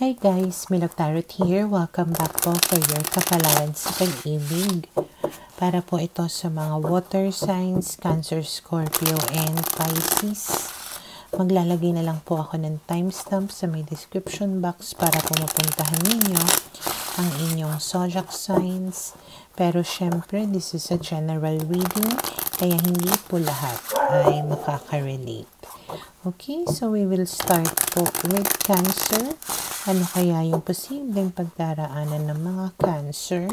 Hi guys, Milog Tarot here. Welcome back po for your kapalaran sa pag-ibig. Para po ito sa mga water signs, Cancer, Scorpio, and Pisces. Maglalagay na lang po ako ng timestamp sa may description box para po mapuntahan ninyo ang inyong zodiac signs. Pero syempre, this is a general reading, kaya hindi po lahat ay makaka-relate. Okay, so we will start po with Cancer. Ano kaya yung posibleng pagdaraanan ng mga Cancer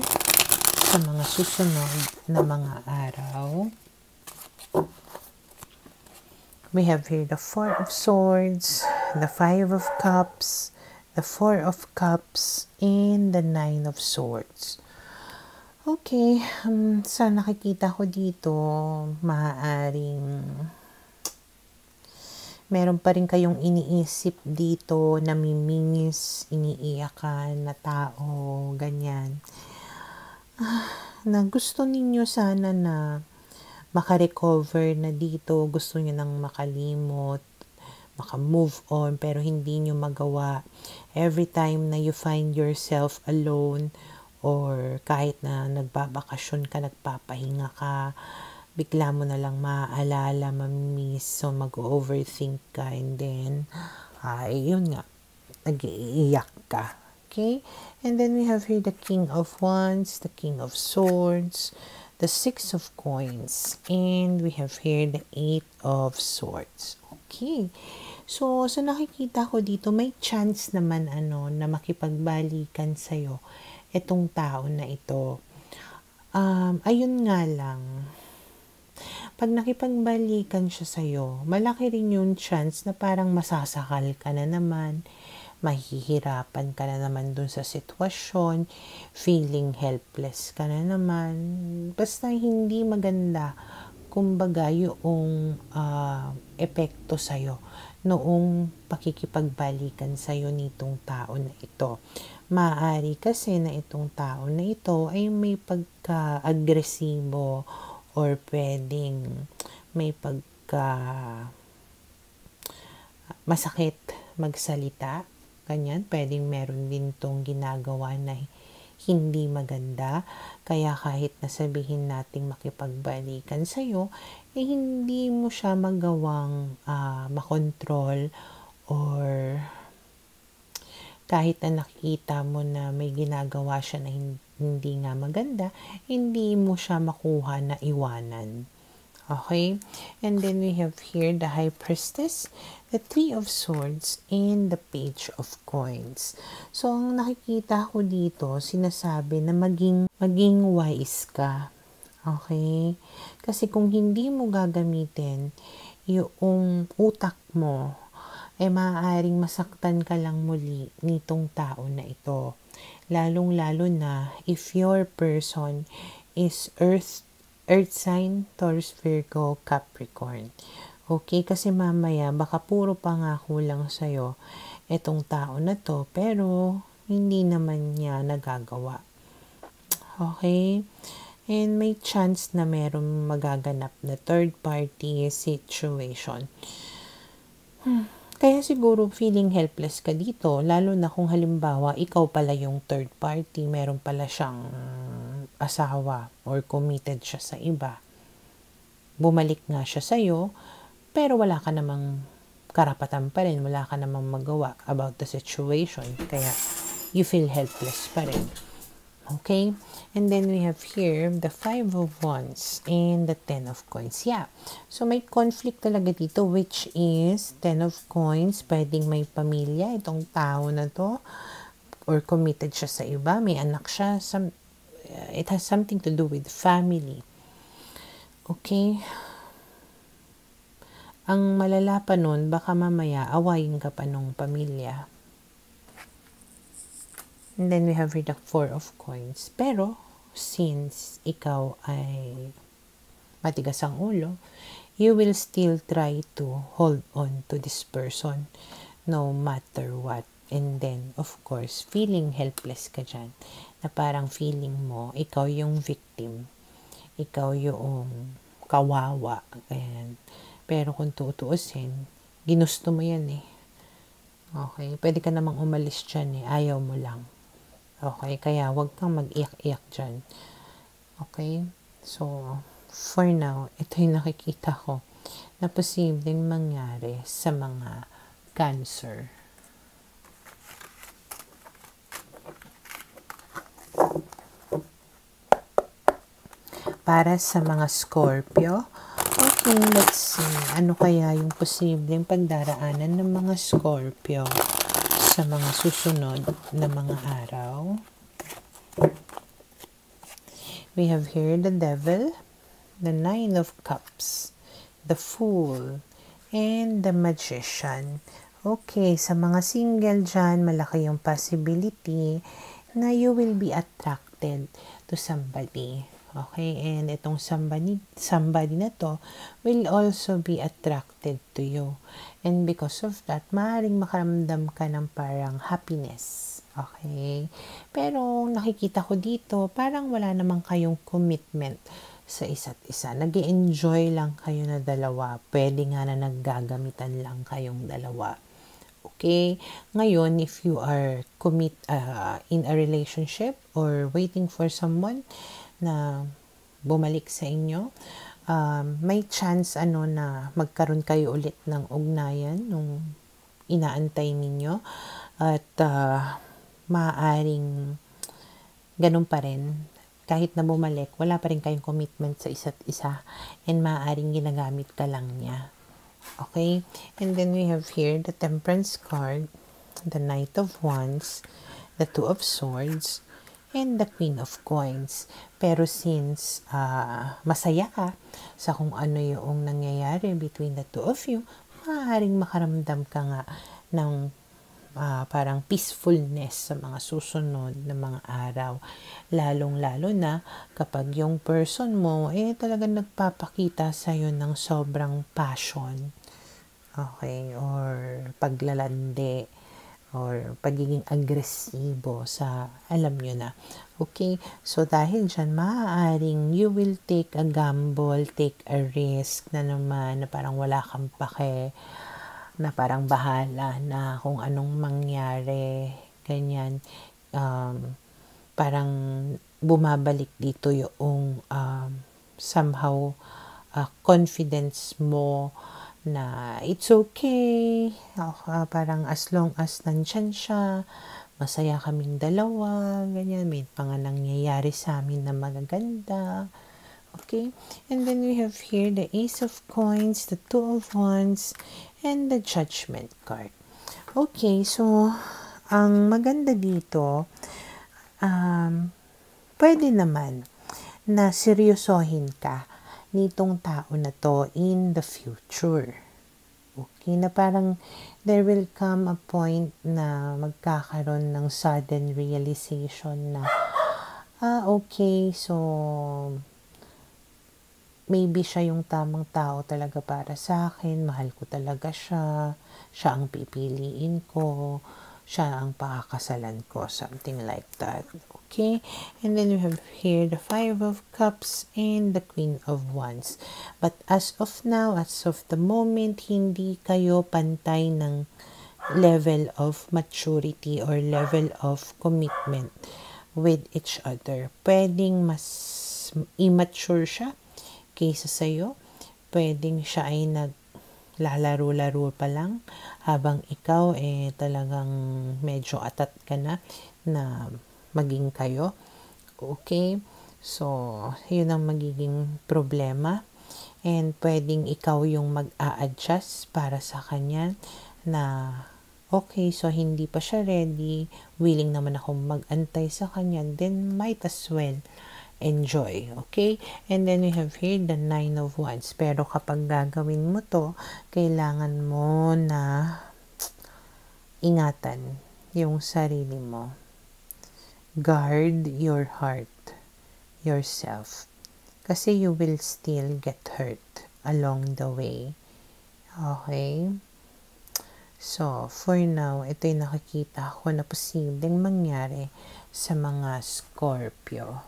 sa mga susunod na mga araw? We have here the Four of Swords, the Five of Cups, the Four of Cups, and the Nine of Swords. Okay, sa nakikita ko dito, maaaring meron pa rin kayong iniisip dito, namimiss, iniiyakan na tao, ganyan. Na gusto ninyo sana na makarecover na dito, gusto nyo nang makalimot, maka-move on, pero hindi nyo magawa. Every time na you find yourself alone, or kahit na nagbabakasyon ka, nagpapahinga ka, bigla mo na lang maaalala, mamiss, so mag-overthink ka, and then, yun nga, nag-iiyak ka. Okay? And then we have here the King of Wands, the King of Swords, the Six of Coins, and we have here the Eight of Swords. Okay. So nakikita ko dito, may chance naman na makipagbalikan sa'yo itong tao na ito. Ayun nga lang, pag nakipagbalikan siya sa'yo, malaki rin yung chance na parang masasakal ka na naman, mahihirapan ka na naman dun sa sitwasyon, feeling helpless ka na naman, basta hindi maganda, kumbaga yung epekto sa'yo noong pakikipagbalikan sa'yo nitong tao na ito. Maaari kasi na itong tao na ito ay may pagka-agresibo, or pwedeng may masakit magsalita, ganyan. Pwedeng meron din tong ginagawa na hindi maganda, kaya kahit nasabihin nating makipagbalikan sa'yo, hindi mo siya magawang makontrol, or kahit na nakikita mo na may ginagawa siya na hindi nga maganda, hindi mo siya makuha na iwanan. Okay? And then we have here the High Priestess, the Three of Swords, and the Page of Coins. So, ang nakikita ko dito, sinasabi na maging wise ka. Okay? Kasi kung hindi mo gagamitin yung utak mo, maaaring masaktan ka lang muli nitong tao na ito. Lalong-lalo na if your person is earth sign, Taurus, Virgo, Capricorn. Okay, kasi mamaya baka puro pangako lang sa'yo itong tao na to, pero hindi naman niya nagagawa. Okay? And may chance na meron magaganap na third party situation. Kaya siguro feeling helpless ka dito, lalo na kung halimbawa ikaw pala yung third party, meron pala siyang asawa or committed siya sa iba. Bumalik nga siya sa'yo, pero wala ka namang karapatan pa rin, wala ka namang magawa about the situation, kaya you feel helpless pa rin. Okay? And then we have here the Five of Wands and the Ten of Coins. Yeah. So may conflict talaga dito, which is Ten of Coins. Pwedeng may pamilya itong tao na to, or committed siya sa iba. May anak siya. It has something to do with family. Okay? Ang malala pa nun, baka mamaya awayin ka pa nung pamilya. And then we have here the Four of Coins. Pero, since ikaw ay matigas ang ulo, you will still try to hold on to this person no matter what. And then, of course, feeling helpless ka dyan. Na parang feeling mo, ikaw yung victim. Ikaw yung kawawa. Ayan. Pero kung tutuusin, ginusto mo yan eh. Okay? Pwede ka namang umalis dyan eh. Ayaw mo lang. Okay? Kaya wag kang mag-iyak-iyak dyan. Okay? So, for now, ito yung nakikita ko na posibleng mangyari sa mga Cancer. Para sa mga Scorpio, okay, let's see. Ano kaya yung posibleng pagdaraanan ng mga Scorpio sa mga susunod na mga araw? We have here the Devil, the Nine of Cups, the Fool, and the Magician. Okay, sa mga single dyan, malaki yung possibility na you will be attracted to somebody. Okay, and itong somebody na to will also be attracted to you. And because of that, maaaring makaramdam ka ng parang happiness. Okay? Pero nakikita ko dito, parang wala namang kayong commitment sa isa't isa. Nag-enjoy lang kayo na dalawa. Pwede nga na naggagamitan lang kayong dalawa. Okay? Ngayon, if you are in a relationship or waiting for someone na bumalik sa inyo, may chance na magkaroon kayo ulit ng ugnayan nung inaantay ninyo at maaaring ganun pa rin. Kahit na bumalik, wala pa rin kayong commitment sa isa't isa and maaaring ginagamit ka lang niya. Okay? And then we have here the Temperance card, the Knight of Wands, the Two of Swords, and the Queen of Coins. Pero since masaya ka sa kung ano yung nangyayari between the two of you, maaaring makaramdam ka nga ng parang peacefulness sa mga susunod na mga araw. Lalong-lalo na kapag yung person mo talagang nagpapakita sa'yo ng sobrang passion. Okay? Or paglalandi or pagiging agresibo sa alam nyo na. Okay? So, dahil dyan, maaaring you will take a gamble, take a risk na naman na parang wala kang pake, na parang bahala na kung anong mangyari, ganyan. Parang bumabalik dito yung somehow confidence mo na it's okay, parang as long as nandyan siya, masaya kaming dalawa, ganyan, may mga nangyayari sa amin na magaganda. Okay, and then we have here the Ace of Coins, the Two of Wands, and the Judgment card. Okay, so ang maganda dito, pwede naman na seryosohin ka nitong tao na to in the future. Okay, na parang there will come a point na magkakaroon ng sudden realization na okay, so maybe siya yung tamang tao talaga para sa akin, mahal ko talaga siya, siya ang pipiliin ko, siya ang pakakasalan ko, something like that. Okay, and then we have here the Five of Cups and the Queen of Wands. But as of now, as of the moment, hindi kayo pantay ng level of maturity or level of commitment with each other. Pwedeng mas immature siya kaysa sa'yo. Pwedeng siya ay naglalaro-laro pa lang habang ikaw talagang medyo atat ka na maging kayo. Okay? So, yun ang magiging problema. And pwedeng ikaw yung mag-a-adjust para sa kanya na okay, so hindi pa siya ready, willing naman akong mag-antay sa kanya, then might as well enjoy. Okay? And then we have here the Nine of Wands. Pero kapag gagawin mo to, kailangan mo na ingatan yung sarili mo. Guard your heart, yourself. Kasi you will still get hurt along the way. Okay? So, for now, ito yung nakikita ko na posibleng mangyari sa mga Scorpio.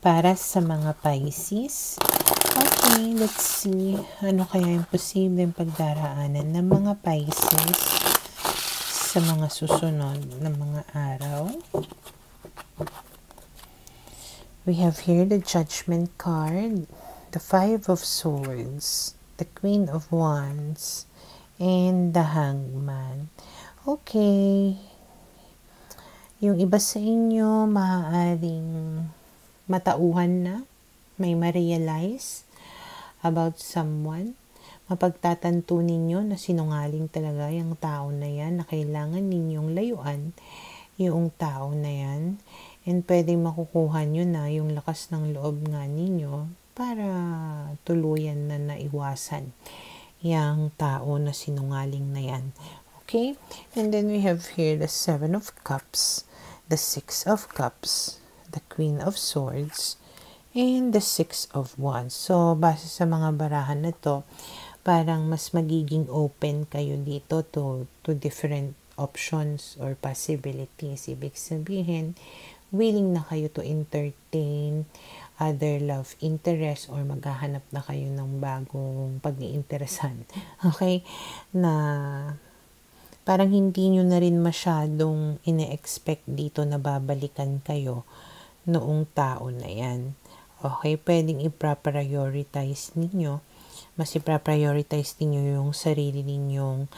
para sa mga Pisces. Okay, let's see. Ano kaya yung posibleng pagdaraanan ng mga Pisces sa mga susunod na mga araw? We have here the Judgment card, the Five of Swords, the Queen of Wands, and the Hangman. Okay. Yung iba sa inyo, maaaring matauhan na, may ma-realize about someone. Mapagtatanto ninyo na sinungaling talaga yung tao na yan, na kailangan ninyong layuan yung tao na yan. And pwedeng makukuha nyo na yung lakas ng loob nga ninyo para tuluyan na naiwasan yung tao na sinungaling na yan. Okay? And then we have here the Seven of Cups, the Six of Cups, the Queen of Swords, and the Six of Wands. So, base sa mga barahan na to, parang mas magiging open kayo dito to different options or possibilities. Ibig sabihin, willing na kayo to entertain other love interest or maghahanap na kayo ng bagong pag-iinteresan. Okay? Na parang hindi nyo na rin masyadong ine-expect dito na babalikan kayo noong tao na yan. Okay, pwedeng i-prioritize ninyo. Mas i-prioritize ninyo yung sarili ninyong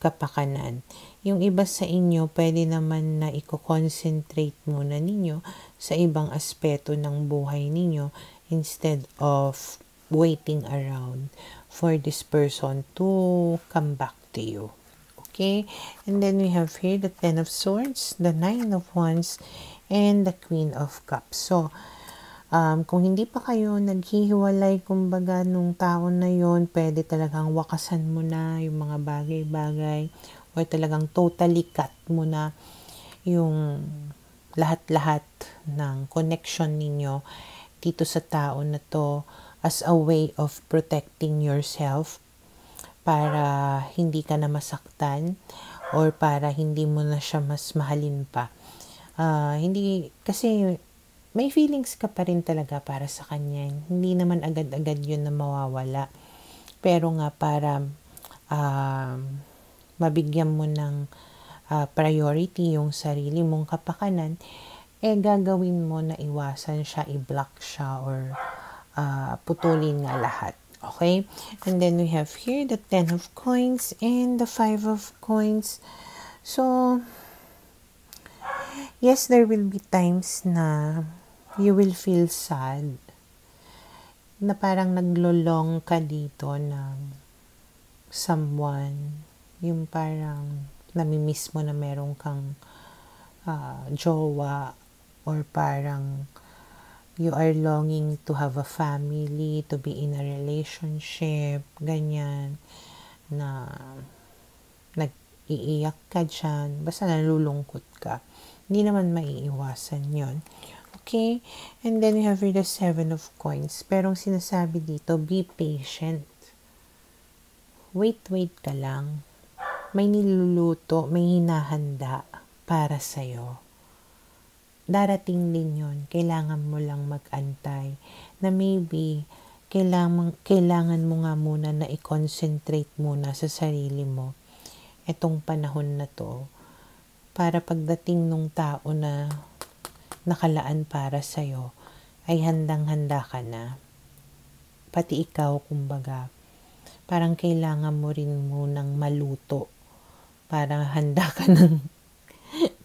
kapakanan. Yung iba sa inyo, pwede naman na i-concentrate muna ninyo sa ibang aspeto ng buhay ninyo instead of waiting around for this person to come back to you. Okay, and then we have here the Ten of Swords, the Nine of Wands, and the Queen of Cups. So, kung hindi pa kayo naghihiwalay, kumbaga, nung tao na yon, pwede talagang wakasan mo na yung mga bagay-bagay or talagang totally cut mo na yung lahat-lahat ng connection ninyo dito sa tao na to as a way of protecting yourself para hindi ka na masaktan or para hindi mo na siya mas mahalin pa. Hindi, kasi may feelings ka pa rin talaga para sa kanya. Hindi naman agad-agad yun na mawawala. Pero nga para mabigyan mo ng priority yung sarili mong kapakanan, gagawin mo na iwasan siya, i-block siya, or putulin nga lahat. Okay? And then we have here the Ten of Coins and the Five of Coins. So, yes, there will be times na you will feel sad, na parang naglolong ka dito ng someone, yung parang namimiss mo na meron kang jowa, or parang you are longing to have a family, to be in a relationship, ganyan, na nag-iiyak ka dyan, basta nalulungkot ka. Hindi naman maiiwasan yon. Okay? And then we have here the Seven of Coins. Pero ang sinasabi dito, be patient. Wait ka lang. May niluluto, may hinahanda para sa'yo. Darating din yun. Kailangan mo lang mag-antay na maybe kailangan mo nga muna na i-concentrate muna sa sarili mo etong panahon na to para pagdating nung tao na nakalaan para sa'yo ay handang-handa ka na. Pati ikaw, kumbaga, parang kailangan mo rin munang maluto para handa ka ng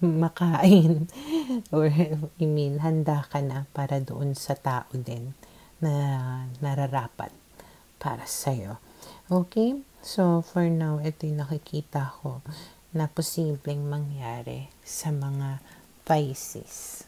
makain, or handa ka na para doon sa tao din na nararapat para sa'yo. Okay? So, for now, ito yung nakikita ko na posibleng mangyari sa mga Pisces.